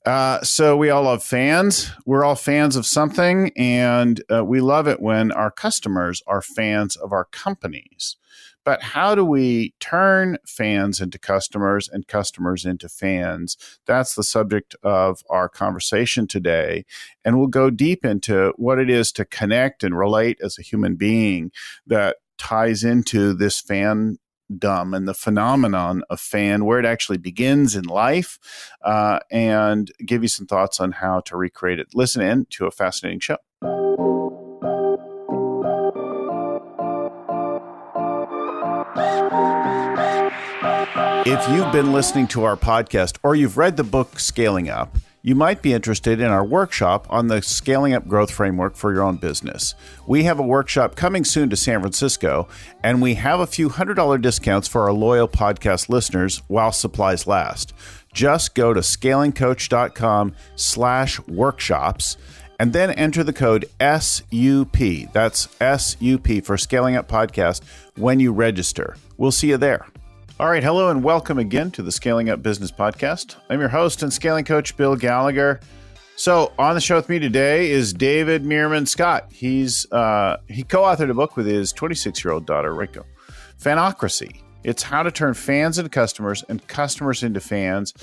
So we all love fans. We're all fans of something, and we love it when our customers are fans of our companies. But how do we turn fans into customers and customers into fans? That's the subject of our conversation today. And we'll go deep into what it is to connect and relate as a human being that ties into this fandom and the phenomenon of fan, where it actually begins in life, and give you some thoughts on how to recreate it. Listen in to a fascinating show. If you've been listening to our podcast or you've read the book Scaling Up, you might be interested in our workshop on the Scaling Up Growth Framework for your own business. We have a workshop coming soon to San Francisco, and we have a few $100 discounts for our loyal podcast listeners while supplies last. Just go to scalingcoach.com/workshops and then enter the code SUP. That's SUP for Scaling Up Podcast when you register. We'll see you there. All right. Hello and welcome again to the Scaling Up Business Podcast. I'm your host and scaling coach, Bill Gallagher. So on the show with me today is David Meerman Scott. He co-authored a book with his 26-year-old daughter, Reiko, Fanocracy. It's how to turn fans into customers and customers into fans.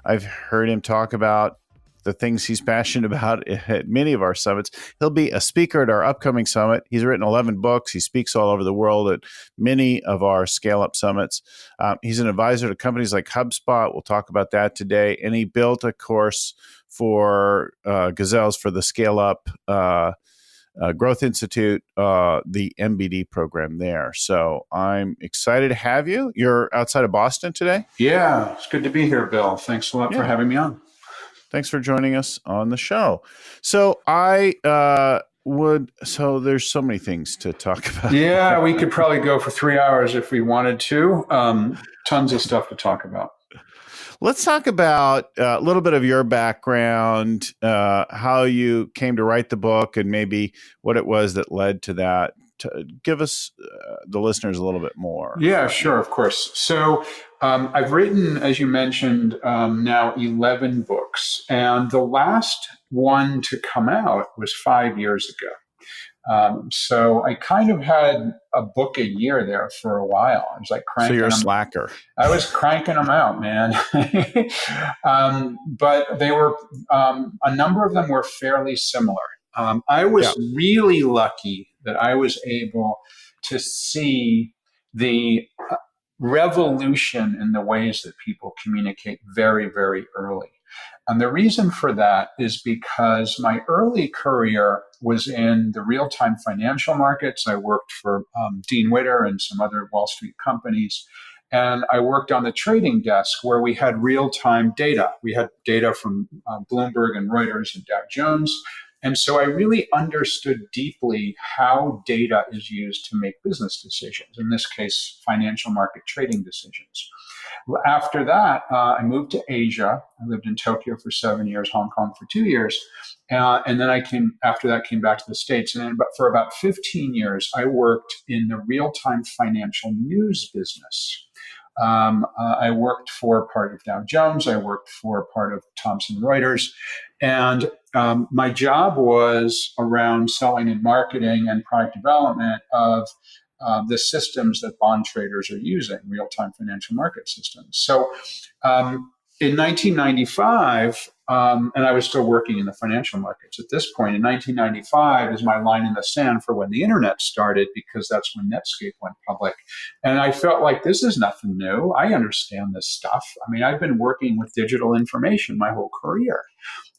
I've heard him talk about the things he's passionate about at many of our summits. He'll be a speaker at our upcoming summit. He's written 11 books. He speaks all over the world at many of our scale-up summits. He's an advisor to companies like Hubspot. We'll talk about that today. And he built a course for Gazelles for the Scale-Up Growth Institute, the MBD program there. So I'm excited to have you. You're outside of Boston today? Yeah, it's good to be here, Bill. Thanks a lot for having me on. Thanks for joining us on the show. So there's so many things to talk about. Yeah, we could probably go for 3 hours if we wanted to. Tons of stuff to talk about. Let's talk about a little bit of your background, how you came to write the book, and maybe what it was that led to that. To give us, the listeners, a little bit more. Yeah, sure, of course. So I've written, as you mentioned, now 11 books. And the last one to come out was 5 years ago. So I kind of had a book a year there for a while. I was like cranking. So you're a them. slacker. I was cranking them out, man. But they were, a number of them were fairly similar. I was really lucky that I was able to see the revolution in the ways that people communicate very, very early. And the reason for that is because my early career was in the real-time financial markets. I worked for Dean Witter and some other Wall Street companies. And I worked on the trading desk where we had real-time data. We had data from Bloomberg and Reuters and Dow Jones. And so I really understood deeply how data is used to make business decisions, in this case, financial market trading decisions. After that, I moved to Asia. I lived in Tokyo for 7 years, Hong Kong for 2 years. And then came back to the States. And then for about 15 years, I worked in the real-time financial news business. I worked for part of Dow Jones. I worked for part of Thomson Reuters. And my job was around selling and marketing and product development of the systems that bond traders are using, real-time financial market systems. So in 1995, and I was still working in the financial markets at this point, in 1995 is my line in the sand for when the internet started, because that's when Netscape went public. And I felt like this is nothing new. I understand this stuff. I mean, I've been working with digital information my whole career.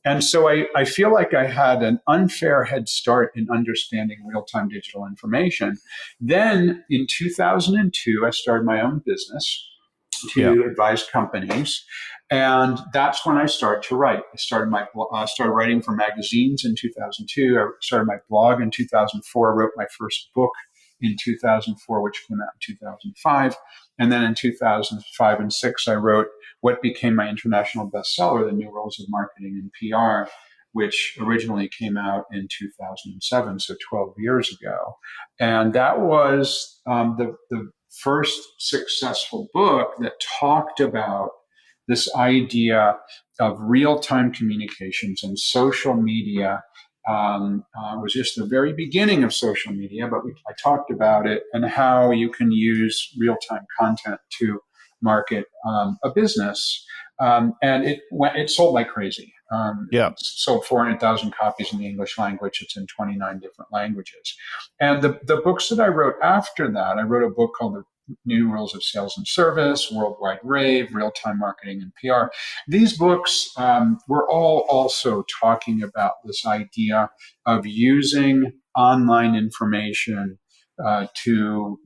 And so I feel like I had an unfair head start in understanding real-time digital information. Then in 2002, I started my own business to advise companies. And that's when I started to write. I started writing for magazines in 2002. I started my blog in 2004. I wrote my first book in 2004, which came out in 2005. And then in 2005 and 6, I wrote what became my international bestseller, The New Rules of Marketing and PR, which originally came out in 2007, so 12 years ago. And that was the first successful book that talked about this idea of real-time communications and social media was just the very beginning of social media, but I talked about it and how you can use real-time content to market a business. And it sold like crazy. It sold 400,000 copies in the English language. It's in 29 different languages. And the books that I wrote after that, I wrote a book called The New Rules of Sales and Service, Worldwide Rave, Real-Time Marketing and PR. These books were all also talking about this idea of using online information to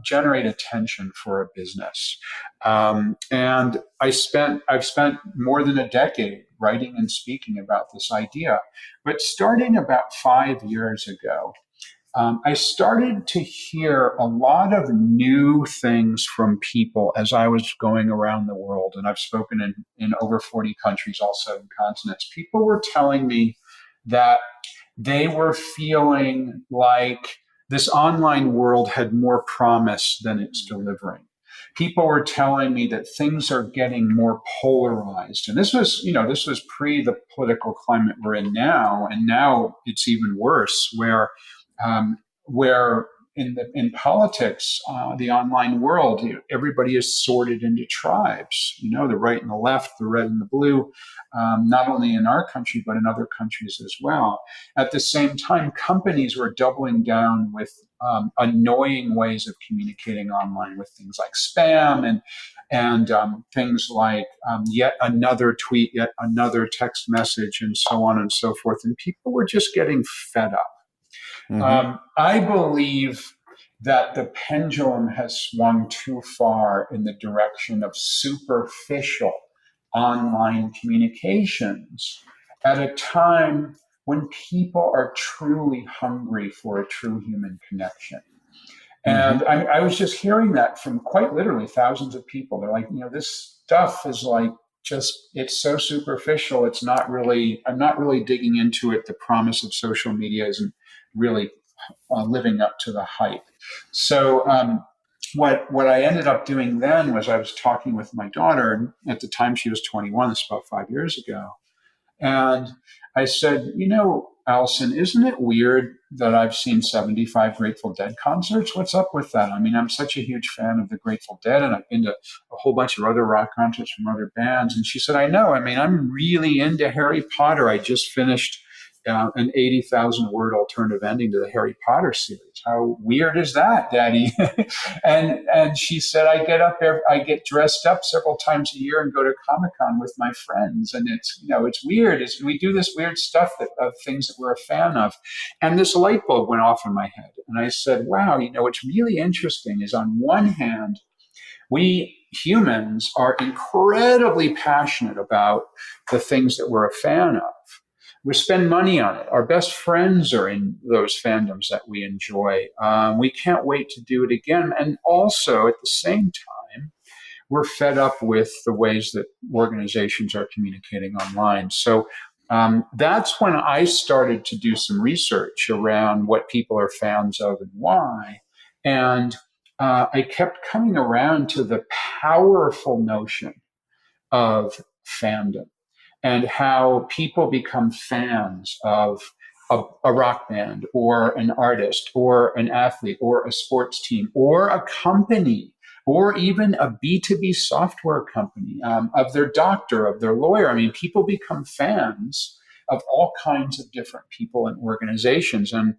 generate attention for a business. And I've spent more than a decade writing and speaking about this idea. But starting about 5 years ago, I started to hear a lot of new things from people as I was going around the world. And I've spoken in over 40 countries, all 7 continents. People were telling me that they were feeling like this online world had more promise than it's delivering. People were telling me that things are getting more polarized. And this was pre the political climate we're in now. And now it's even worse, where in politics, the online world, everybody is sorted into tribes, the right and the left, the red and the blue, not only in our country, but in other countries as well. At the same time, companies were doubling down with annoying ways of communicating online with things like spam and things like yet another tweet, yet another text message, and so on and so forth. And people were just getting fed up. Mm-hmm. I believe that the pendulum has swung too far in the direction of superficial online communications at a time when people are truly hungry for a true human connection. And I was just hearing that from quite literally thousands of people. They're like, this stuff is like it's so superficial. I'm not really digging into it. The promise of social media isn't really living up to the hype. So what I ended up doing then was I was talking with my daughter, and at the time she was 21, this is about 5 years ago. And I said, Allison, isn't it weird that I've seen 75 Grateful Dead concerts? What's up with that? I mean, I'm such a huge fan of the Grateful Dead, and I've been to a whole bunch of other rock concerts from other bands. And she said, I know. I mean, I'm really into Harry Potter. I just finished an 80,000 word alternative ending to the Harry Potter series. How weird is that, Daddy? and she said, I get up there, I get dressed up several times a year and go to Comic-Con with my friends. And it's weird. We do this weird stuff of things that we're a fan of. And this light bulb went off in my head. And I said, wow, what's really interesting is on one hand, we humans are incredibly passionate about the things that we're a fan of. We spend money on it. Our best friends are in those fandoms that we enjoy. We can't wait to do it again. And also, at the same time, we're fed up with the ways that organizations are communicating online. So that's when I started to do some research around what people are fans of and why. And I kept coming around to the powerful notion of fandom, and how people become fans of a rock band or an artist or an athlete or a sports team or a company or even a B2B software company, of their doctor, of their lawyer. I mean, people become fans of all kinds of different people and organizations. And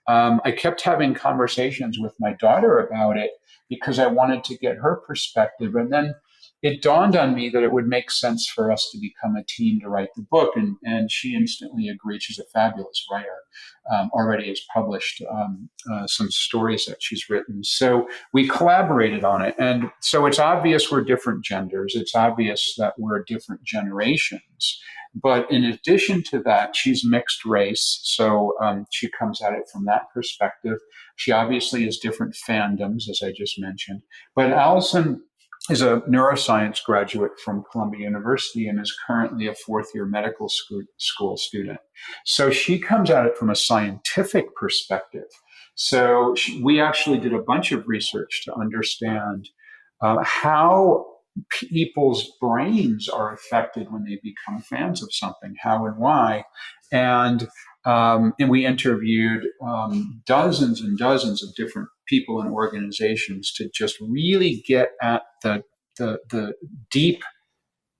I kept having conversations with my daughter about it because I wanted to get her perspective. And then it dawned on me that it would make sense for us to become a team to write the book. And she instantly agreed. She's a fabulous writer, already has published some stories that she's written. So we collaborated on it. And so it's obvious we're different genders. It's obvious that we're different generations. But in addition to that, she's mixed race. So she comes at it from that perspective. She obviously has different fandoms, as I just mentioned. But Allison is a neuroscience graduate from Columbia University and is currently a fourth-year medical school student. So she comes at it from a scientific perspective. So we actually did a bunch of research to understand how people's brains are affected when they become fans of something, how and why. And we interviewed dozens and dozens of different people and organizations to just really get at the deep,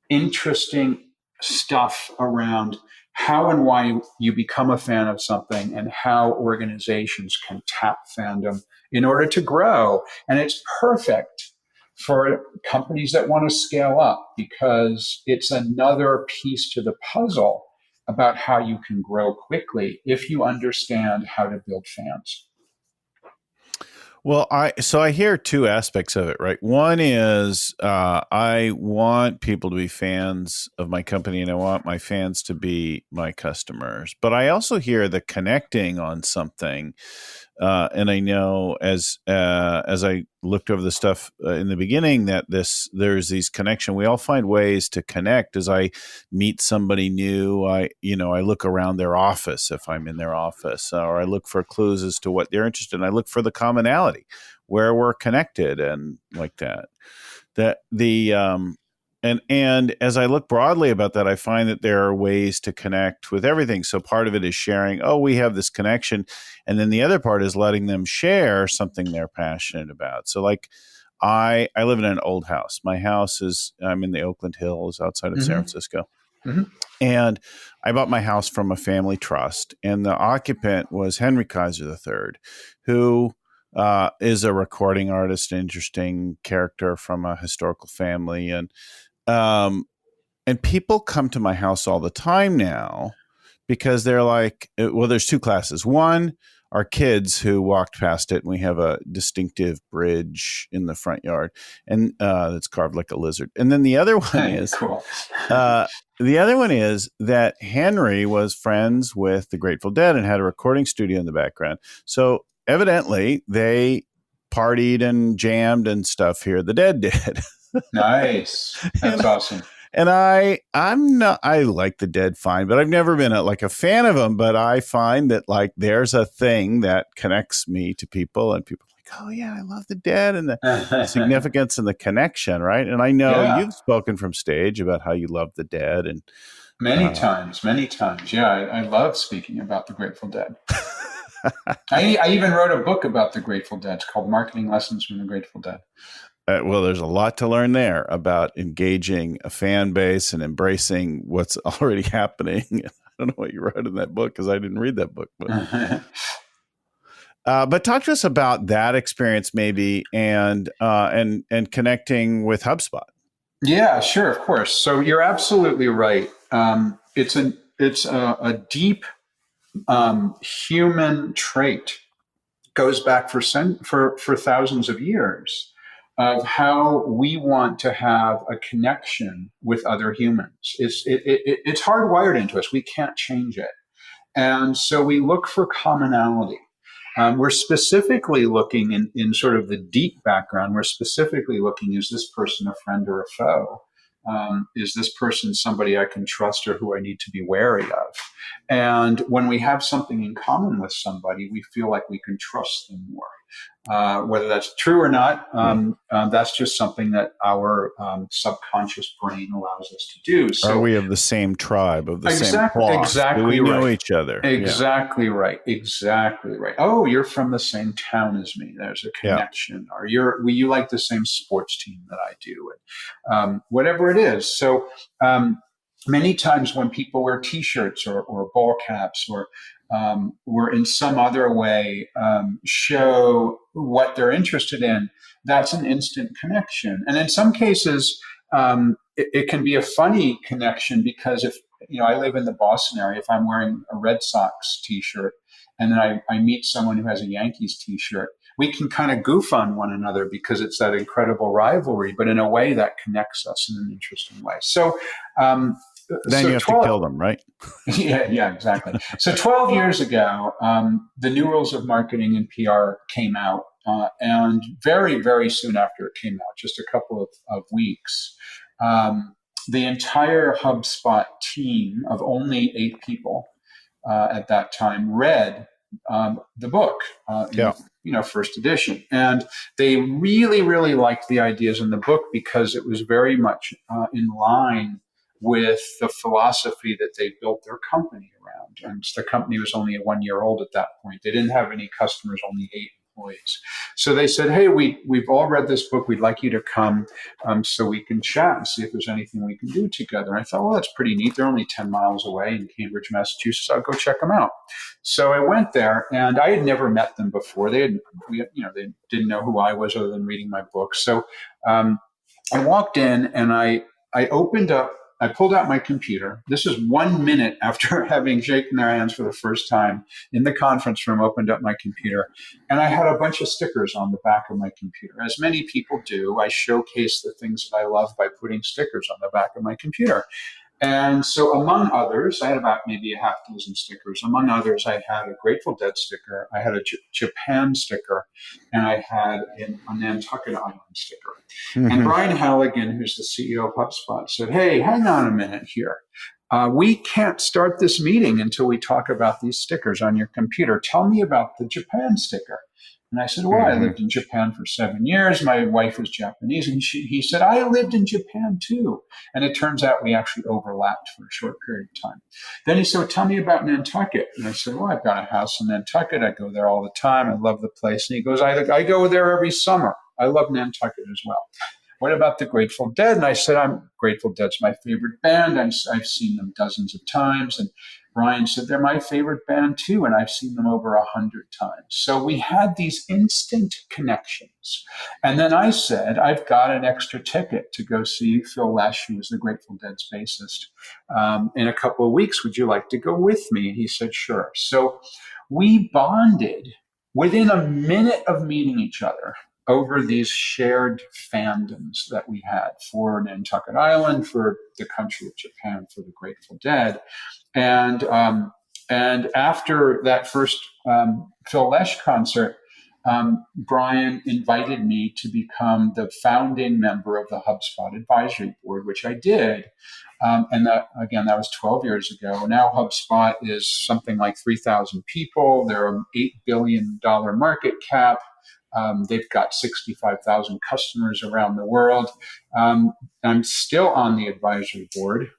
interesting stuff around how and why you become a fan of something and how organizations can tap fandom in order to grow. And it's perfect for companies that want to scale up because it's another piece to the puzzle about how you can grow quickly if you understand how to build fans. Well, I hear two aspects of it, right? One is I want people to be fans of my company, and I want my fans to be my customers. But I also hear the connecting on something, and I know as I looked over the stuff in the beginning that there's these connection. We all find ways to connect. As I meet somebody new, I look around their office if I'm in their office, or I look for clues as to what they're interested in. I look for the commonality where we're connected and like that. And as I look broadly about that, I find that there are ways to connect with everything. So part of it is sharing, oh, we have this connection. And then the other part is letting them share something they're passionate about. So like I live in an old house. My house I'm in the Oakland Hills outside of San Francisco. Mm-hmm. And I bought my house from a family trust. And the occupant was Henry Kaiser III, who is a recording artist, interesting character from a historical family. And people come to my house all the time now because they're like, well, there's two classes. One are kids who walked past it, and we have a distinctive bridge in the front yard, and that's carved like a lizard. And then the other one is cool. The other one is that Henry was friends with the Grateful Dead and had a recording studio in the background. So evidently they partied and jammed and stuff here. The Dead did. Nice. That's awesome. And I like the Dead fine, but I've never been a fan of them. But I find that like there's a thing that connects me to people, and people are like, oh yeah, I love the Dead, and the significance and the connection, right? And I know you've spoken from stage about how you love the Dead, and many times. Yeah, I love speaking about the Grateful Dead. I even wrote a book about the Grateful Dead. It's called Marketing Lessons from the Grateful Dead. Well, there's a lot to learn there about engaging a fan base and embracing what's already happening. I don't know what you wrote in that book because I didn't read that book. But talk to us about that experience, maybe, and connecting with HubSpot. Yeah, sure, of course. So you're absolutely right. It's a deep human trait. Goes back for thousands of years of how we want to have a connection with other humans. It's hardwired into us. We can't change it. And so we look for commonality. We're specifically looking in sort of the deep background. We're specifically looking, is this person a friend or a foe? Is this person somebody I can trust or who I need to be wary of? And when we have something in common with somebody, we feel like we can trust them more. Whether that's true or not, that's just something that our subconscious brain allows us to do. So, are we of the same tribe, of the same cloth? Exactly. Do we know each other? Exactly right. Exactly right. Oh, you're from the same town as me. There's a connection. Or you like the same sports team that I do, and whatever it is. So many times when people wear T-shirts or ball caps or in some other way show what they're interested in, that's an instant connection. And in some cases, it can be a funny connection because if, I live in the Boston area, if I'm wearing a Red Sox T-shirt and then I meet someone who has a Yankees T-shirt, we can kind of goof on one another because it's that incredible rivalry, but in a way that connects us in an interesting way. So, then you have to kill them, right? Yeah, exactly. So 12 years ago, the new rules of marketing and PR came out. And very, very soon after it came out, just a couple of weeks, the entire HubSpot team of only 8 people at that time read the book in Yeah. first edition, and they really, really liked the ideas in the book because it was very much in line with the philosophy that they built their company around. And the company was only 1 year old at that point. They didn't have any customers, only 8 employees. So they said, "Hey, we've all read this book. We'd like you to come so we can chat and see if there's anything we can do together." And I thought, well, that's pretty neat. They're only 10 miles away in Cambridge, Massachusetts. I'll go check them out. So I went there, and I had never met them before. They didn't know who I was other than reading my book. So I walked in, and I opened up. I pulled out my computer. This is 1 minute after having shaken their hands for the first time in the conference room, opened up my computer, and I had a bunch of stickers on the back of my computer. As many people do, I showcase the things that I love by putting stickers on the back of my computer. And so among others, I had about maybe a half dozen stickers. Among others, I had a Grateful Dead sticker, I had a Japan sticker, and I had a Nantucket Island sticker. Mm-hmm. And Brian Halligan, who's the CEO of HubSpot, said, "Hey, hang on a minute here. We can't start this meeting until we talk about these stickers on your computer. Tell me about the Japan sticker." And I said, "Well, I lived in Japan for 7 years. My wife was Japanese." And he said, "I lived in Japan too." And it turns out we actually overlapped for a short period of time. Then he said, "Well, tell me about Nantucket." And I said, "Well, I've got a house in Nantucket. I go there all the time. I love the place." And he goes, I go there every summer. I love Nantucket as well. "What about the Grateful Dead?" And I said, Grateful Dead's my favorite band. I've seen them dozens of times. And Brian said, "They're my favorite band too, and I've seen them over 100 times." So we had these instant connections. And then I said, "I've got an extra ticket to go see Phil Lesh, who was the Grateful Dead's bassist, in a couple of weeks. Would you like to go with me?" And he said, "Sure." So we bonded within a minute of meeting each other over these shared fandoms that we had for Nantucket Island, for the country of Japan, for the Grateful Dead. And after that first Phil Lesh concert, Brian invited me to become the founding member of the HubSpot advisory board, which I did. And that was 12 years ago. Now HubSpot is something like 3,000 people. They're an $8 billion market cap. They've got 65,000 customers around the world. I'm still on the advisory board.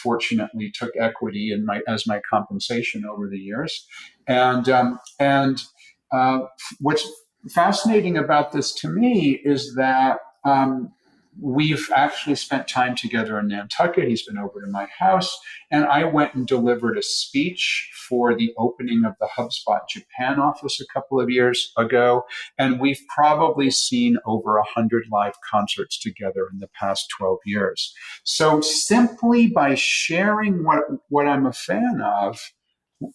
Fortunately, took equity as my compensation over the years. And what's fascinating about this to me is that we've actually spent time together in Nantucket. He's been over to my house, and I went and delivered a speech for the opening of the HubSpot Japan office a couple of years ago. And we've probably seen over 100 live concerts together in the past 12 years. So simply by sharing what I'm a fan of,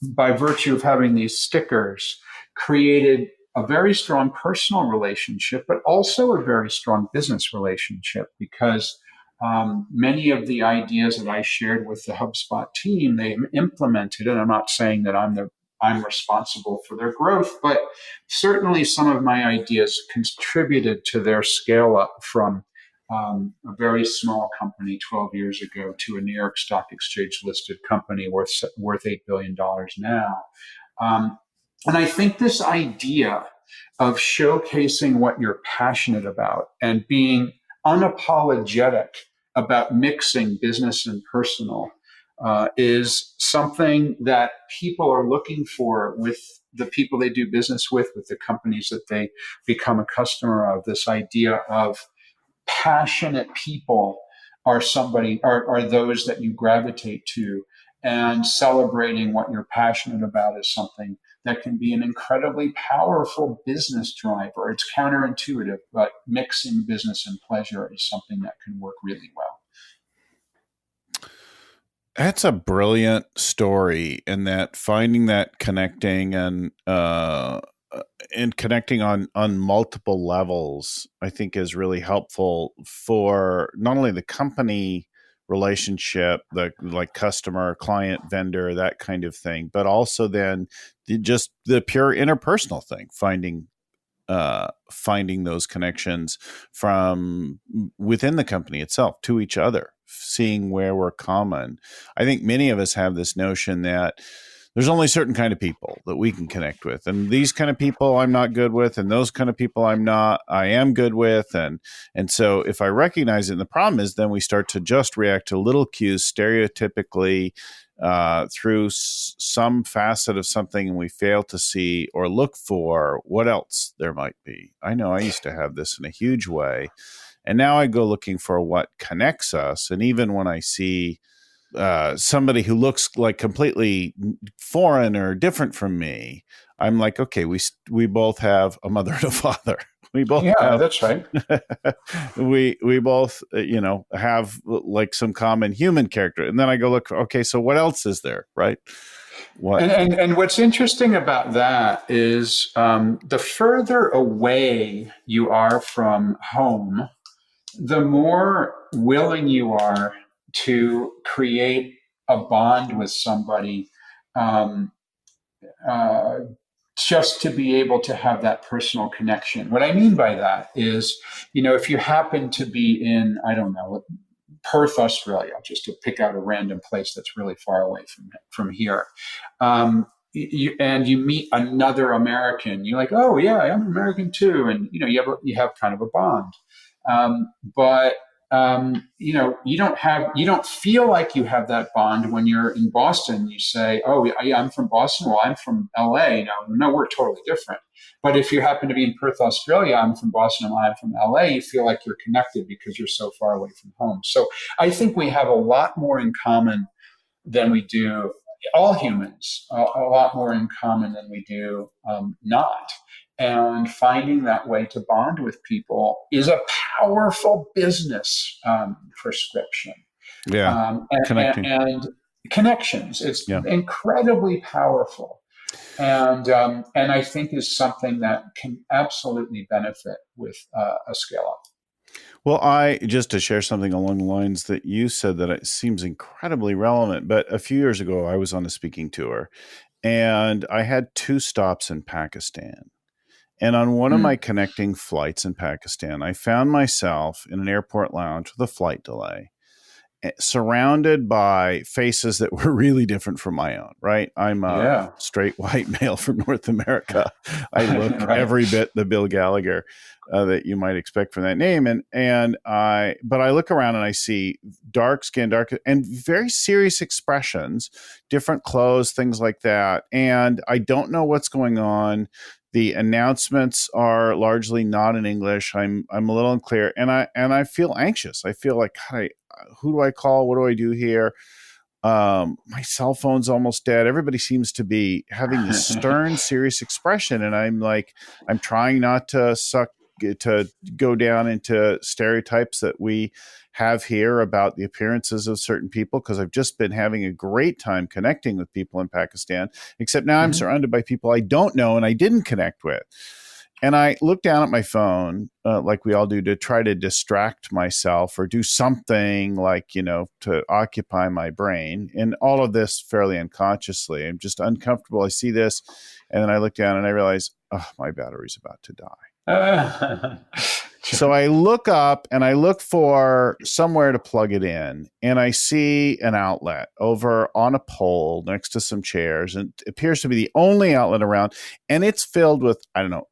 by virtue of having these stickers, created a very strong personal relationship, but also a very strong business relationship, because many of the ideas that I shared with the HubSpot team, they implemented. And I'm not saying that I'm responsible for their growth, but certainly some of my ideas contributed to their scale up from a very small company 12 years ago to a New York Stock Exchange listed company worth $8 billion now. And I think this idea of showcasing what you're passionate about and being unapologetic about mixing business and personal is something that people are looking for with the people they do business with the companies that they become a customer of. This idea of passionate people are those that you gravitate to, and celebrating what you're passionate about is something that can be an incredibly powerful business driver. It's counterintuitive, but mixing business and pleasure is something that can work really well. That's a brilliant story, in that finding that connecting and connecting on multiple levels, I think is really helpful for not only the company relationship, like customer, client, vendor, that kind of thing, but also then just the pure interpersonal thing, finding those connections from within the company itself to each other, seeing where we're common. I think many of us have this notion that there's only certain kind of people that we can connect with, and these kind of people I'm not good with, and those kind of people I am good with, and so if I recognize it, and the problem is then we start to just react to little cues stereotypically through some facet of something, and we fail to see or look for what else there might be. I know I used to have this in a huge way, and now I go looking for what connects us, and even when I see somebody who looks like completely foreign or different from me, I'm like, okay, we both have a mother and a father. We both have, that's right. we both have like some common human character, and then I go look. Okay, so what else is there, right? What and what's interesting about that is the further away you are from home, the more willing you are to create a bond with somebody, just to be able to have that personal connection. What I mean by that is, if you happen to be in, I don't know, Perth, Australia, just to pick out a random place that's really far away from here, and you meet another American, you're like, oh yeah, I'm American too, and you have kind of a bond. But you don't feel like you have that bond when you're in Boston. You say, oh yeah, I'm from Boston. Well, I'm from LA. No, we're totally different. But if you happen to be in Perth, Australia, I'm from Boston, and I'm from LA, you feel like you're connected because you're so far away from home. So I think we have a lot more in common than we do, all humans, a lot more in common than we do not. And finding that way to bond with people is a powerful business prescription. Yeah, connecting. And connections. It's incredibly powerful, and I think is something that can absolutely benefit with a scale up. Well, just to share something along the lines that you said that it seems incredibly relevant, but a few years ago I was on a speaking tour, and I had 2 stops in Pakistan. And on one of my connecting flights in Pakistan, I found myself in an airport lounge with a flight delay, surrounded by faces that were really different from my own, right? I'm a straight white male from North America. I look every bit the Bill Gallagher that you might expect from that name. But I look around and I see dark skin, and very serious expressions, different clothes, things like that. And I don't know what's going on. The announcements are largely not in English. I'm a little unclear, and I feel anxious. I feel like, who do I call? What do I do here? My cell phone's almost dead. Everybody seems to be having this stern, serious expression, and I'm trying not to go down into stereotypes that we have here about the appearances of certain people, because I've just been having a great time connecting with people in Pakistan, except now I'm surrounded by people I don't know and I didn't connect with. And I look down at my phone, like we all do, to try to distract myself or do something like, to occupy my brain. And all of this fairly unconsciously. I'm just uncomfortable. I see this, and then I look down and I realize, oh, my battery's about to die. So I look up and I look for somewhere to plug it in, and I see an outlet over on a pole next to some chairs, and it appears to be the only outlet around, and it's filled with,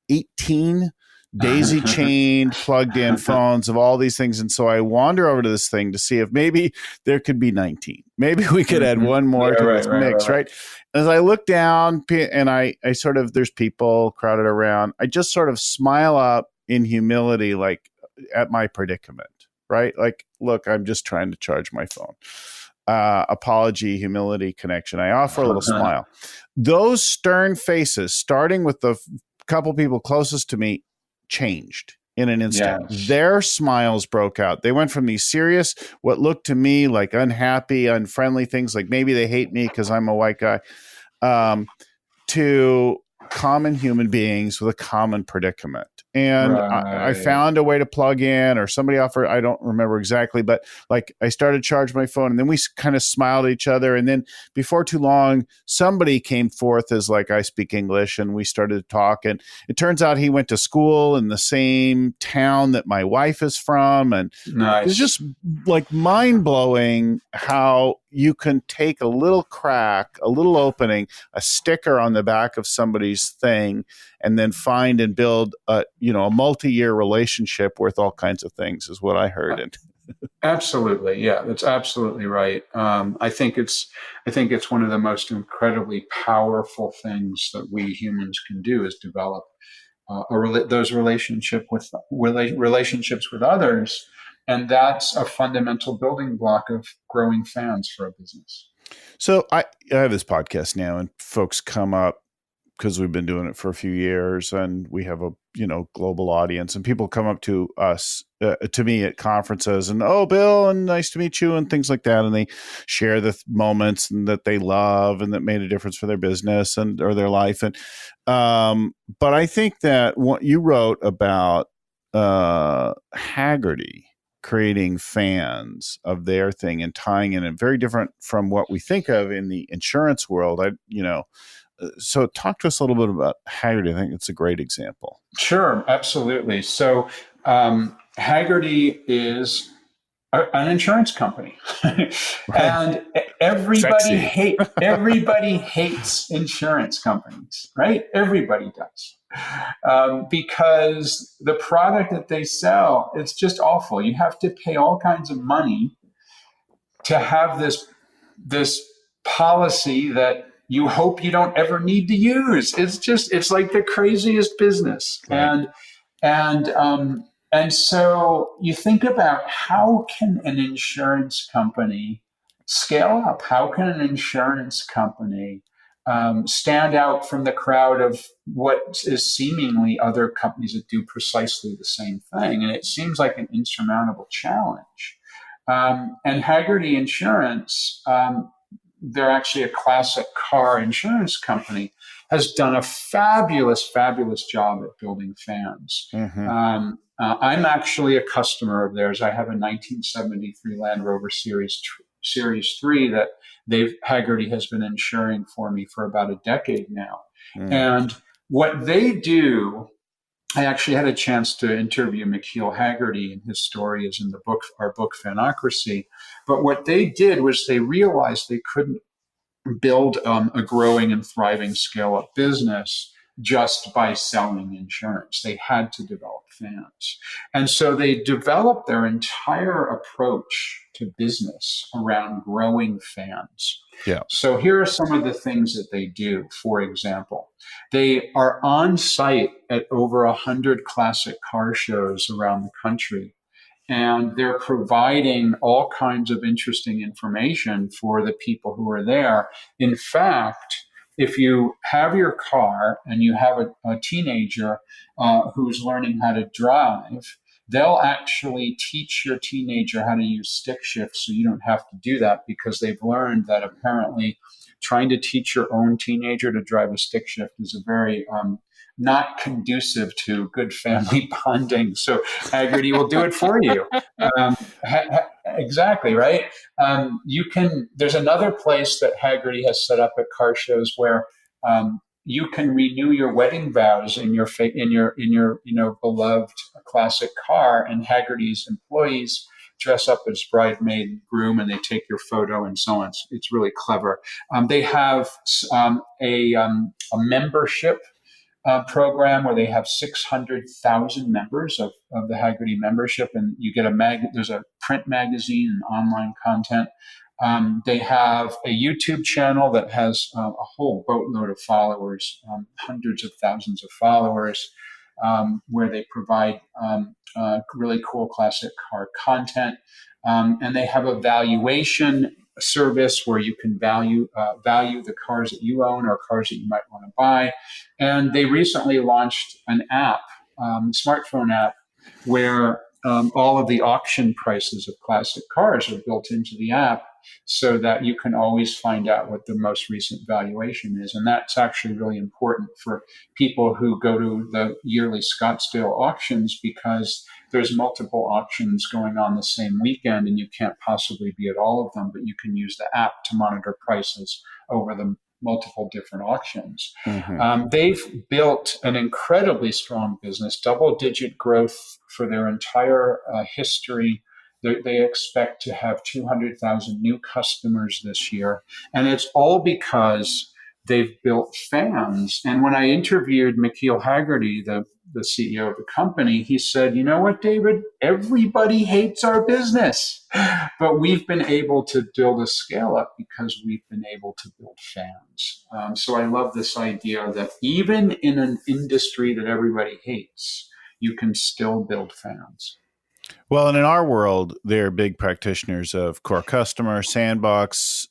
18 daisy chained plugged in phones of all these things. And so I wander over to this thing to see if maybe there could be 19. Maybe we could add one more to this mix, right? As I look down and I sort of, there's people crowded around, I just sort of smile up in humility, like at my predicament, right? Like, look, I'm just trying to charge my phone. Apology, humility, connection. I offer a little smile. Those stern faces, starting with the couple people closest to me, changed in an instant. Yes. Their smiles broke out. They went from these serious, what looked to me like unhappy, unfriendly things, like maybe they hate me because I'm a white guy, to common human beings with a common predicament. And I found a way to plug in, or somebody offered, I don't remember exactly, but like I started to charge my phone, and then we kind of smiled at each other. And then before too long, somebody came forth as like, I speak English, and we started to talk. And it turns out he went to school in the same town that my wife is from. And it's just like mind blowing how you can take a little crack, a little opening, a sticker on the back of somebody's thing, and then find and build a multi-year relationship worth all kinds of things, is what I heard. Absolutely. Yeah, that's absolutely right. I think it's one of the most incredibly powerful things that we humans can do is develop those relationships with others. And that's a fundamental building block of growing fans for a business. So I have this podcast now, and folks come up because we've been doing it for a few years, and we have a global audience, and people come up to us, to me at conferences, and oh, Bill, and nice to meet you, and things like that, and they share the moments and that they love and that made a difference for their business or their life, and but I think that what you wrote about Hagerty creating fans of their thing and tying in it very different from what we think of in the insurance world. So talk to us a little bit about Hagerty. I think it's a great example. Sure, absolutely. So Hagerty is an insurance company, and everybody hates insurance companies, right? Everybody does, because the product that they sell, it's just awful. You have to pay all kinds of money to have this policy that you hope you don't ever need to use. It's like the craziest business. Right. And so you think about, how can an insurance company scale up? How can an insurance company stand out from the crowd of what is seemingly other companies that do precisely the same thing? And it seems like an insurmountable challenge. And Hagerty Insurance, they're actually a classic car insurance company, has done a fabulous job at building fans. Mm-hmm. I'm actually a customer of theirs. I have a 1973 Land Rover Series 3 that Hagerty has been insuring for me for about a decade now. Mm. And what they do, I actually had a chance to interview McKeel Hagerty, and his story is in our book Fanocracy. But what they did was they realized they couldn't build a growing and thriving scale-up business just by selling insurance. They had to develop fans. And so they developed their entire approach to business around growing fans. Yeah. So here are some of the things that they do. For example, they are on site at over 100 classic car shows around the country, and they're providing all kinds of interesting information for the people who are there. In fact, if you have your car and you have a teenager who's learning how to drive, they'll actually teach your teenager how to use stick shift, so you don't have to do that, because they've learned that apparently trying to teach your own teenager to drive a stick shift is a very not conducive to good family bonding. So Hagerty will do it for you. Exactly, right? There's another place that Hagerty has set up at car shows where you can renew your wedding vows in your beloved classic car, and Hagerty's employees dress up as bridesmaid and groom, and they take your photo and so on. It's really clever. They have a membership program where they have 600,000 members of the Hagerty membership, and you get there's a print magazine and online content. They have a YouTube channel that has a whole boatload of followers, hundreds of thousands of followers, where they provide really cool classic car content. And they have a valuation service where you can value the cars that you own or cars that you might want to buy. And they recently launched an app, smartphone app, where all of the auction prices of classic cars are built into the app, so that you can always find out what the most recent valuation is. And that's actually really important for people who go to the yearly Scottsdale auctions, because there's multiple auctions going on the same weekend, and you can't possibly be at all of them, but you can use the app to monitor prices over the multiple different auctions. Mm-hmm. They've built an incredibly strong business, double-digit growth for their entire history. They expect to have 200,000 new customers this year. And it's all because they've built fans. And when I interviewed McKeel Hagerty, the CEO of the company, he said, you know what, David? Everybody hates our business, but we've been able to build a scale up because we've been able to build fans. So I love this idea that even in an industry that everybody hates, you can still build fans. Well, and in our world, they're big practitioners of core customer, Sandbox,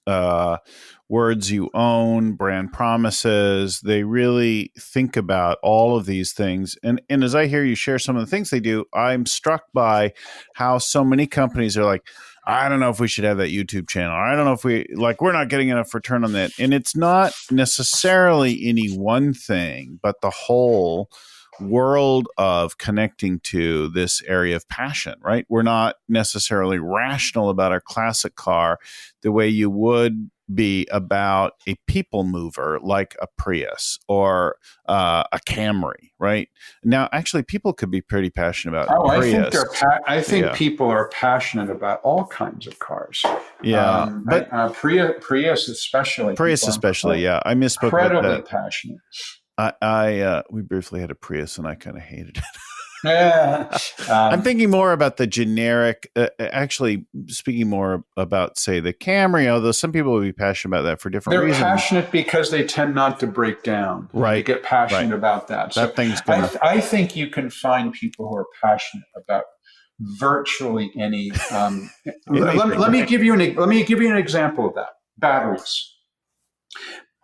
words you own, brand promises. They really think about all of these things. And as I hear you share some of the things they do, I'm struck by how so many companies are like, I don't know if we should have that YouTube channel. I don't know if we're not getting enough return on that. And it's not necessarily any one thing, but the whole world of connecting to this area of passion, right? We're not necessarily rational about our classic car the way you would be about a people mover like a Prius or a Camry, right? Now, actually, people could be pretty passionate about Prius. I think people are passionate about all kinds of cars. Yeah, but Prius especially. Yeah. I misspoke. Incredibly passionate. We briefly had a Prius and I kind of hated it. Yeah. I'm thinking more about the generic, actually speaking more about, say, the Camry, although some people would be passionate about that for different reasons. They're passionate because they tend not to break down. Right. They get passionate about that. That thing's going to... I think you can find people who are passionate about virtually any... let me give you an example of that. Batteries.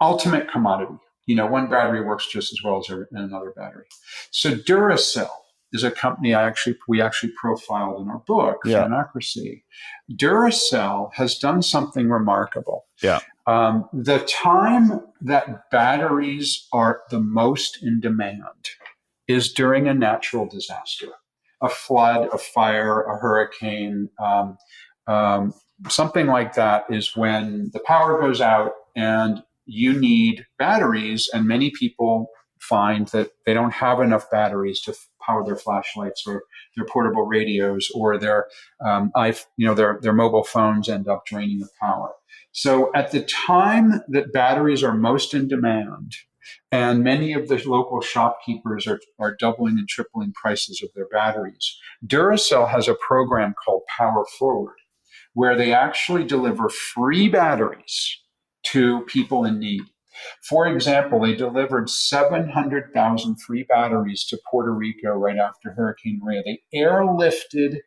Ultimate commodity. One battery works just as well as another battery. So Duracell is a company we actually profiled in our book, Fanocracy. Duracell has done something remarkable. Yeah. The time that batteries are the most in demand is during a natural disaster, a flood, a fire, a hurricane, something like that is when the power goes out and you need batteries, and many people find that they don't have enough batteries to power their flashlights or their portable radios or their mobile phones end up draining the power. So at the time that batteries are most in demand, and many of the local shopkeepers are doubling and tripling prices of their batteries, Duracell has a program called Power Forward, where they actually deliver free batteries to people in need. For example, they delivered 700,000 free batteries to Puerto Rico right after Hurricane Maria. They airlifted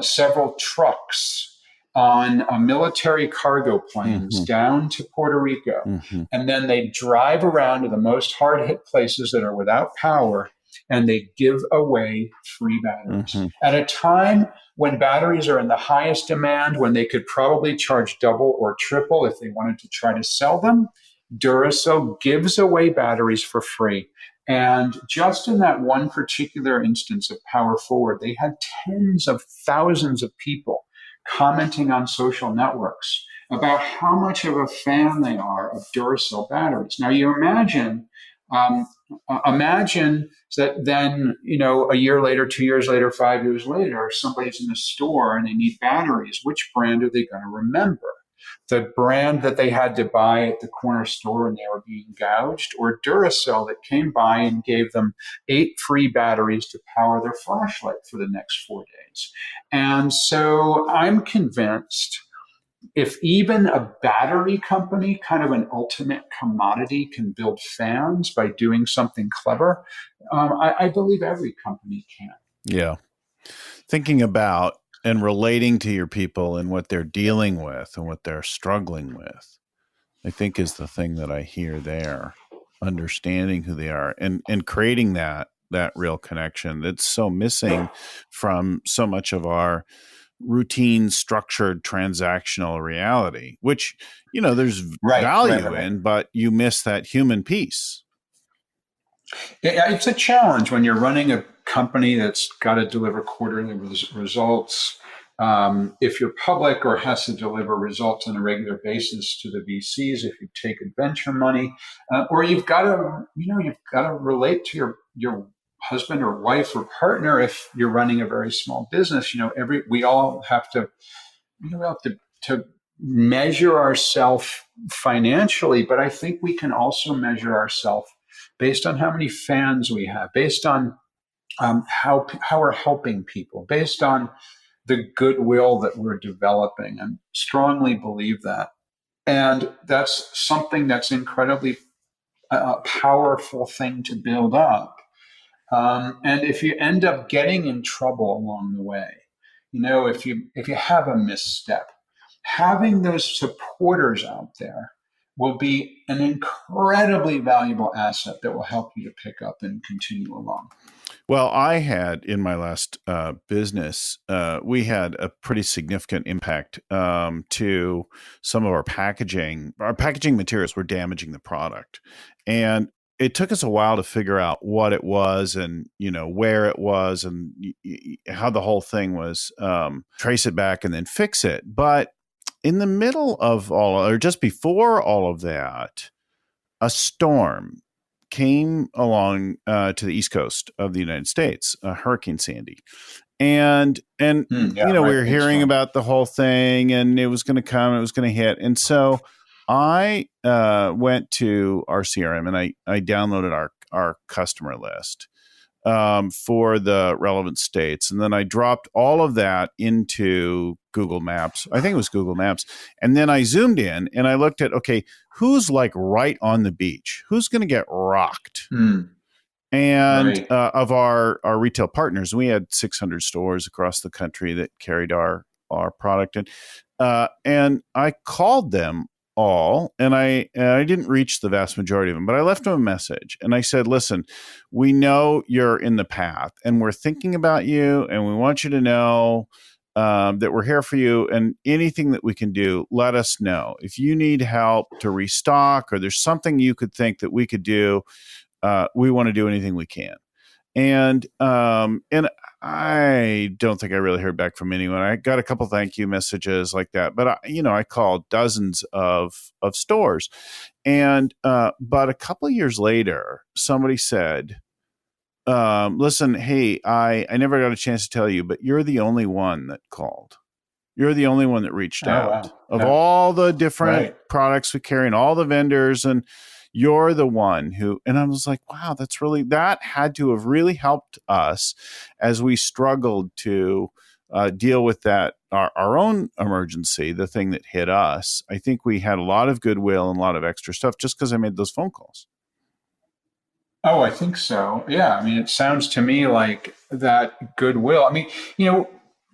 several trucks on military cargo planes down to Puerto Rico. And then they drive around to the most hard-hit places that are without power, and they give away free batteries. At a time when batteries are in the highest demand, when they could probably charge double or triple if they wanted to try to sell them, Duracell gives away batteries for free. And just in that one particular instance of Power Forward, they had tens of thousands of people commenting on social networks about how much of a fan they are of Duracell batteries. Now, you imagine that then, a year later, 2 years later, 5 years later, somebody's in a store and they need batteries. Which brand are they going to remember? The brand that they had to buy at the corner store when they were being gouged, or Duracell that came by and gave them 8 free batteries to power their flashlight for the next 4 days. And so I'm convinced if even a battery company, kind of an ultimate commodity, can build fans by doing something clever, I believe every company can. Yeah. Thinking about and relating to your people and what they're dealing with and what they're struggling with, I think is the thing that I hear there. Understanding who they are and creating that real connection that's so missing from so much of our routine, structured, transactional reality, which, there's value in, but you miss that human piece. It's a challenge when you're running a company that's got to deliver quarterly results. If you're public or has to deliver results on a regular basis to the VCs, if you've taken venture money, or you've got to relate to your husband or wife or partner, if you're running a very small business, we all have to, to measure ourselves financially, but I think we can also measure ourselves based on how many fans we have, based on how we're helping people, based on the goodwill that we're developing. I strongly believe that. And that's something that's incredibly powerful thing to build up. And if you end up getting in trouble along the way, if you have a misstep, having those supporters out there will be an incredibly valuable asset that will help you to pick up and continue along. Well, I had in my last business, we had a pretty significant impact to some of our packaging. Our packaging materials were damaging the product. And it took us a while to figure out what it was and, where it was and how the whole thing was, trace it back and then fix it. But in the middle of or just before all of that, a storm came along to the East Coast of the United States, Hurricane Sandy. And we were hearing about the whole thing and it was going to come, it was going to hit. And so I went to our CRM and I downloaded our customer list for the relevant states. And then I dropped all of that into Google Maps. I think it was Google Maps. And then I zoomed in and I looked at, okay, who's like right on the beach? Who's going to get rocked? And of our retail partners, we had 600 stores across the country that carried our product. And I called them all, and I didn't reach the vast majority of them, but I left them a message and I said, listen, we know you're in the path and we're thinking about you and we want you to know that we're here for you, and anything that we can do, let us know. If you need help to restock or there's something you could think that we could do, we want to do anything we can. And I don't think I really heard back from anyone. I got a couple thank you messages like that, but I called dozens of stores, and but a couple of years later, somebody said, "Listen, hey, I never got a chance to tell you, but you're the only one that called. You're the only one that reached out of all the different products we carry and all the vendors and." You're the one who, and I was like, wow, that had to have really helped us as we struggled to deal with that, our own emergency, the thing that hit us. I think we had a lot of goodwill and a lot of extra stuff just because I made those phone calls. Oh, I think so. Yeah. I mean, it sounds to me like that goodwill. I mean,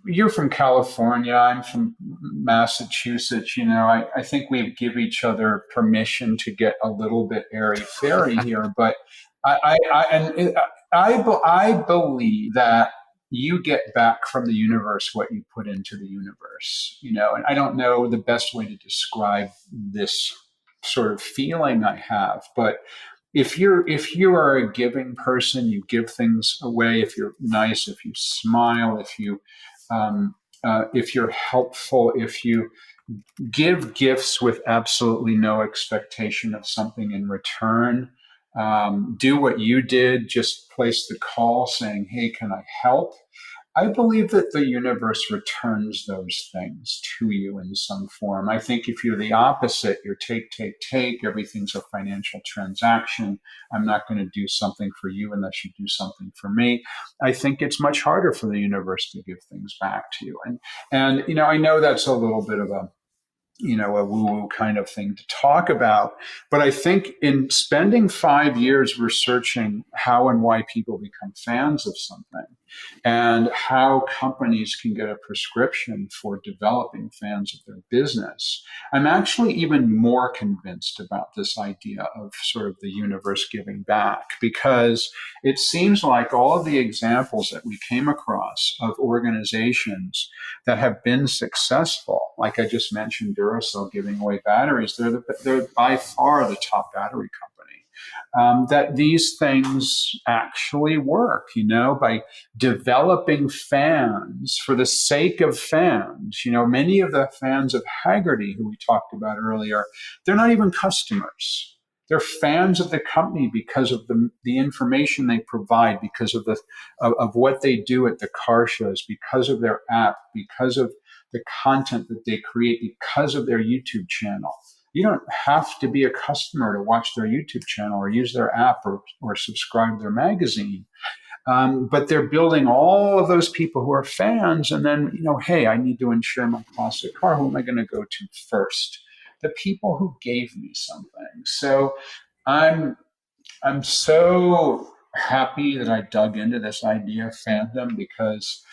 you're from California. I'm from Massachusetts. I think we give each other permission to get a little bit airy-fairy here, but I believe that you get back from the universe what you put into the universe. And I don't know the best way to describe this sort of feeling I have, but if you are a giving person, you give things away. If you're nice, if you smile, if you're helpful, if you give gifts with absolutely no expectation of something in return, do what you did, just place the call saying, hey, can I help? I believe that the universe returns those things to you in some form. I think if you're the opposite, you're take, everything's a financial transaction. I'm not going to do something for you unless you do something for me. I think it's much harder for the universe to give things back to you. And I know that's a little bit of a woo-woo kind of thing to talk about. But I think in spending 5 years researching how and why people become fans of something and how companies can get a prescription for developing fans of their business, I'm actually even more convinced about this idea of sort of the universe giving back, because it seems like all of the examples that we came across of organizations that have been successful, like I just mentioned, Duracell giving away batteries, they're by far the top battery company. That these things actually work, by developing fans for the sake of fans. Many of the fans of Hagerty, who we talked about earlier, they're not even customers. They're fans of the company because of the information they provide, because of of what they do at the car shows, because of their app, because of the content that they create, because of their YouTube channel. You don't have to be a customer to watch their YouTube channel or use their app or subscribe to their magazine. But they're building all of those people who are fans. And then, hey, I need to insure my classic car. Who am I going to go to first? The people who gave me something. So I'm so happy that I dug into this idea of fandom, because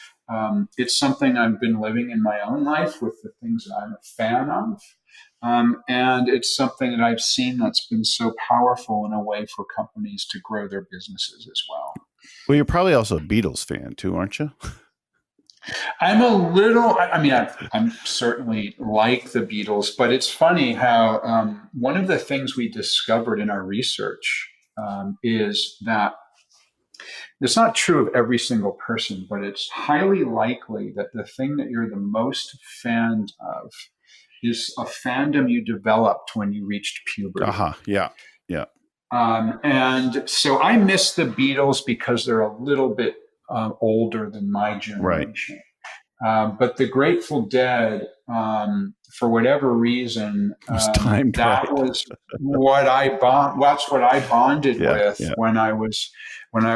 it's something I've been living in my own life with the things that I'm a fan of. And it's something that I've seen that's been so powerful in a way for companies to grow their businesses as well. Well, you're probably also a Beatles fan too, aren't you? I'm a little, I'm certainly like the Beatles, but it's funny how one of the things we discovered in our research is that it's not true of every single person, but it's highly likely that the thing that you're the most fan of is a fandom you developed when you reached puberty. Yeah. Yeah. And so I miss the Beatles because they're a little bit older than my generation. Right. But the Grateful Dead, for whatever reason, that was what that's what I bonded with when I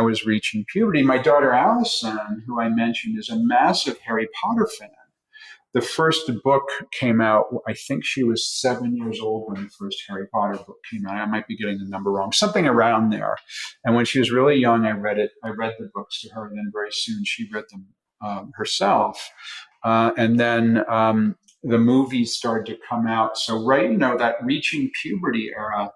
was reaching puberty. My daughter Allison, who I mentioned, is a massive Harry Potter fan. The first book came out, I think she was 7 years old when the first Harry Potter book came out. I might be getting the number wrong, something around there. And when she was really young, I read the books to her, and then very soon she read them herself. And then the movies started to come out. So that reaching puberty era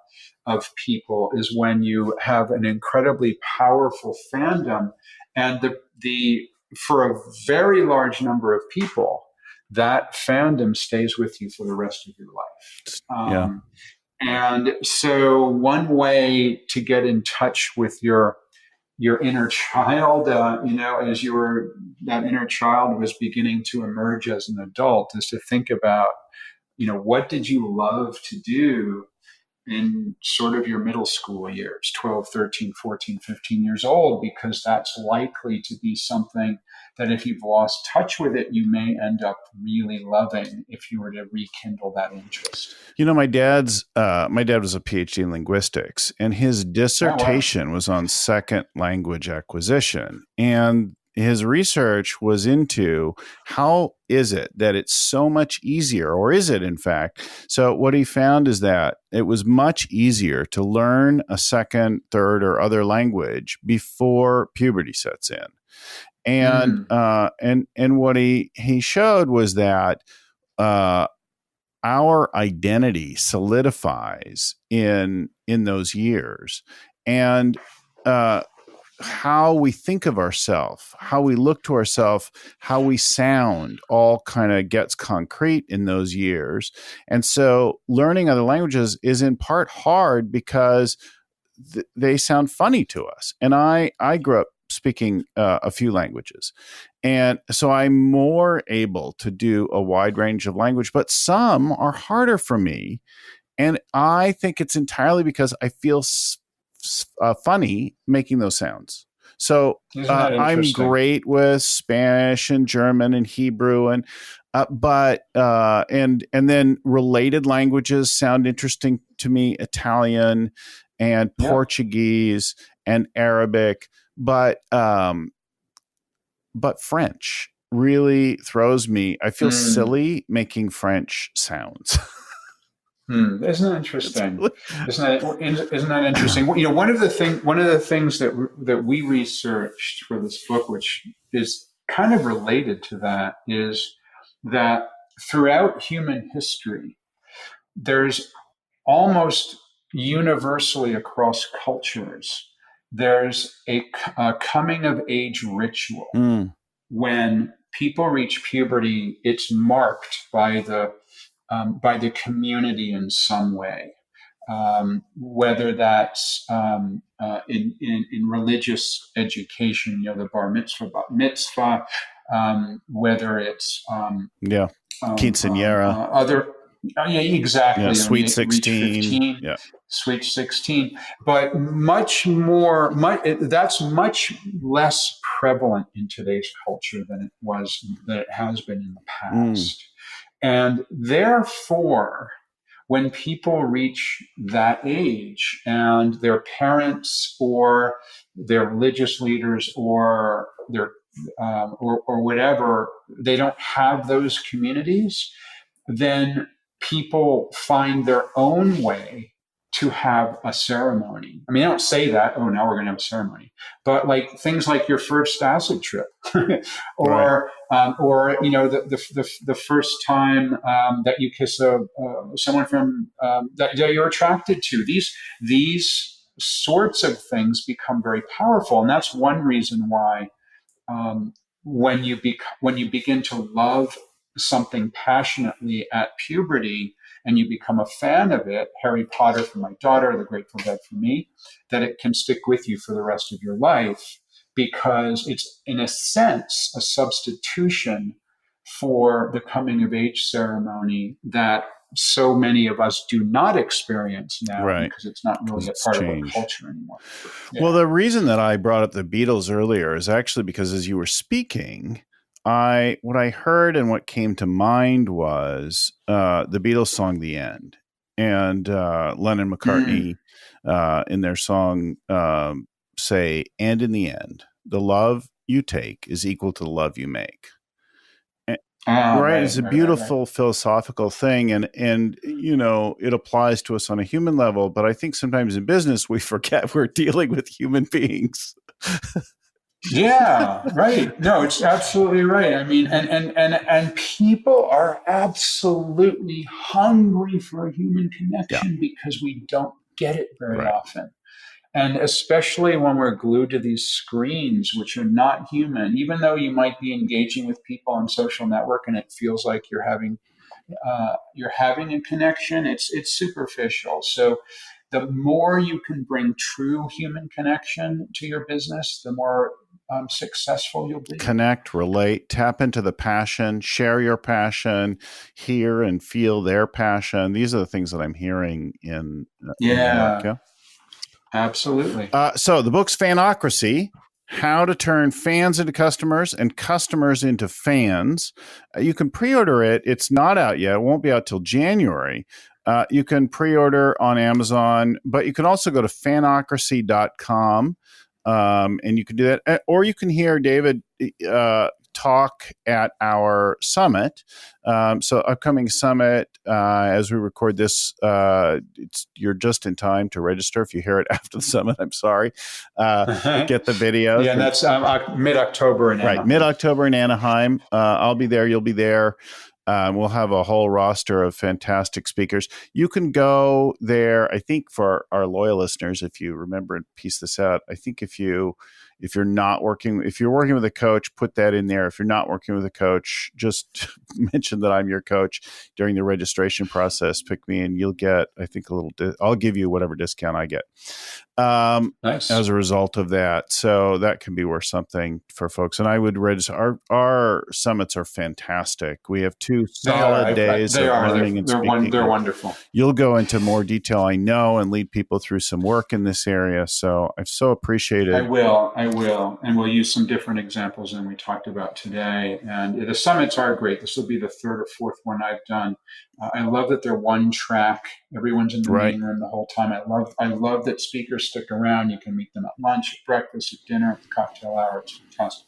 of people is when you have an incredibly powerful fandom. And for a very large number of people, that fandom stays with you for the rest of your life. And so one way to get in touch with your inner child, as that inner child was beginning to emerge as an adult, is to think about, what did you love to do in sort of your middle school years, 12, 13, 14, 15 years old, because that's likely to be something that if you've lost touch with it, you may end up really loving if you were to rekindle that interest. My dad was a PhD in linguistics, and his dissertation was on second language acquisition. And his research was into how is it that it's so much easier, or is it in fact? So what he found is that it was much easier to learn a second, third, or other language before puberty sets in. And and what he showed was that our identity solidifies in those years, and how we think of ourselves, how we look to ourselves, how we sound, all kind of gets concrete in those years. And so learning other languages is in part hard because they sound funny to us. And I grew up speaking a few languages. And so I'm more able to do a wide range of language, but some are harder for me. And I think it's entirely because I feel funny making those sounds. So I'm great with Spanish and German and Hebrew, and then related languages sound interesting to me: Italian and Portuguese and Arabic. But French really throws me. I feel silly making French sounds. Isn't that interesting? Isn't that interesting? One of the things that we researched for this book, which is kind of related to that, is that throughout human history, there's almost universally across cultures, there's a coming of age ritual. When people reach puberty, it's marked by the community in some way, whether that's in religious education, the bar mitzvah, whether it's quinceañera, Yeah, exactly. Yeah, When Sweet you reach 16. 15, Yeah. Sweet 16. But that's much less prevalent in today's culture than it has been in the Mm, past. And therefore, when people reach that age and their parents or their religious leaders or their or whatever, they don't have those communities, then people find their own way to have a ceremony. I mean, I don't say that, oh, now we're going to have a ceremony, but like things like your first acid trip, right. or the first time that you kiss someone from that you're attracted to. These sorts of things become very powerful, and that's one reason why um, when you begin to love something passionately at puberty and you become a fan of it, Harry Potter for my daughter, The Grateful Dead for me, that it can stick with you for the rest of your life because it's in a sense a substitution for the coming of age ceremony that so many of us do not experience now Right. because it's not really a part of our culture anymore. Yeah. Well, the reason that I brought up the Beatles earlier is actually because as you were speaking, what I heard and what came to mind was the Beatles song "The End," and Lennon and McCartney in their song say, "And in the end, the love you take is equal to the love you make." Right. It's a beautiful philosophical thing. And, it applies to us on a human level. But I think sometimes in business, we forget we're dealing with human beings. Yeah, right. No, it's absolutely right. I mean, and people are absolutely hungry for a human connection because we don't get it very often. And especially when we're glued to these screens, which are not human, even though you might be engaging with people on social network and it feels like you're having a connection, it's superficial. So the more you can bring true human connection to your business, the more successful you'll be. Connect, relate, tap into the passion, share your passion, hear and feel their passion. These are the things that I'm hearing in the book. Absolutely. So the book's Fanocracy: How to Turn Fans into Customers and Customers into Fans. You can pre-order it. It's not out yet. It won't be out till January. You can pre-order on Amazon, but you can also go to fanocracy.com and you can do that. Or you can hear David talk at our summit. So upcoming summit, as we record this, you're just in time to register. If you hear it after the summit, I'm sorry. Get the video. Yeah, that's mid-October in Anaheim. Right, mid-October in Anaheim. I'll be there. You'll be there. We'll have a whole roster of fantastic speakers. You can go there. I think for our loyal listeners, if you remember and piece this out, I think if you're working with a coach, put that in there. If you're not working with a coach, just mention that I'm your coach during the registration process. Pick me and you'll get, I think, I'll give you whatever discount I get. Nice. As a result of that. So that can be worth something for folks. And I would register. Our summits are fantastic. We have 2 solid days of learning and speaking. They're wonderful. You'll go into more detail, I know, and lead people through some work in this area. So I've so appreciated. I will. And we'll use some different examples than we talked about today. And the summits are great. This will be the 3rd or 4th one I've done. I love that they're one track. Everyone's in the main room the whole time. I love that speakers stick around. You can meet them at lunch, at breakfast, at dinner, at the cocktail hour. It's fantastic.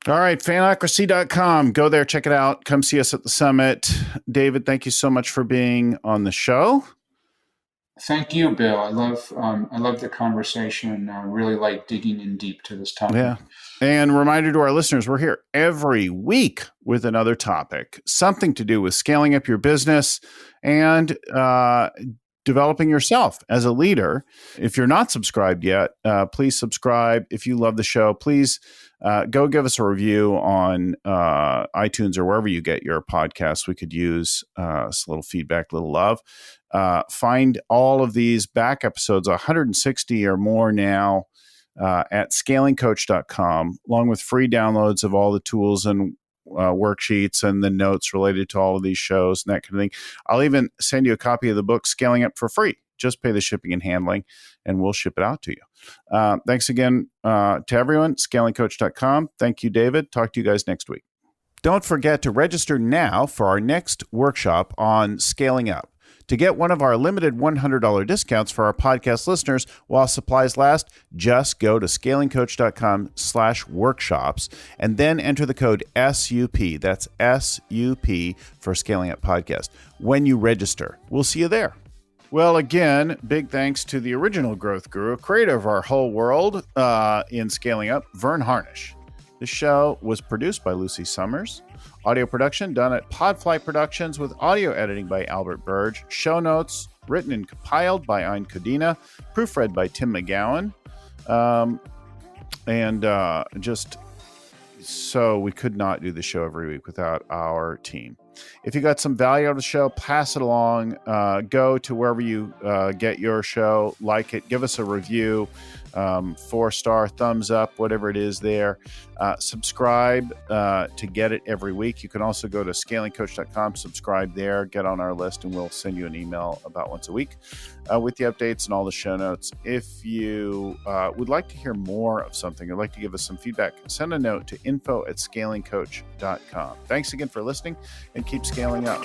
All right, fanocracy.com. Go there, check it out. Come see us at the summit. David, thank you so much for being on the show. Thank you, Bill. I love the conversation. I really like digging in deep to this topic. Yeah. And reminder to our listeners, we're here every week with another topic, something to do with scaling up your business and developing yourself as a leader. If you're not subscribed yet, please subscribe. If you love the show, please go give us a review on iTunes or wherever you get your podcasts. We could use a little feedback, a little love. Find all of these back episodes, 160 or more now, at scalingcoach.com, along with free downloads of all the tools and worksheets and the notes related to all of these shows and that kind of thing. I'll even send you a copy of the book Scaling Up for free. Just pay the shipping and handling, and we'll ship it out to you. Thanks again to everyone. ScalingCoach.com. Thank you, David. Talk to you guys next week. Don't forget to register now for our next workshop on scaling up. To get one of our limited $100 discounts for our podcast listeners while supplies last, just go to scalingcoach.com/workshops and then enter the code SUP. That's SUP for Scaling Up Podcast when you register. We'll see you there. Well, again, big thanks to the original growth guru, creator of our whole world in Scaling Up, Vern Harnish. This show was produced by Lucy Summers. Audio production done at Podfly Productions with audio editing by Albert Burge. Show notes written and compiled by Ayn Kodina. Proofread by Tim McGowan. Just so we could not do the show every week without our team. If you got some value out of the show, pass it along. Go to wherever you get your show, like it, give us a review, 4-star, thumbs up, whatever it is there. Subscribe to get it every week. You can also go to scalingcoach.com, subscribe there, get on our list, and we'll send you an email about once a week with the updates and all the show notes. If you would like to hear more of something or like to give us some feedback, send a note to info@scalingcoach.com. Thanks again for listening, and keep scaling up.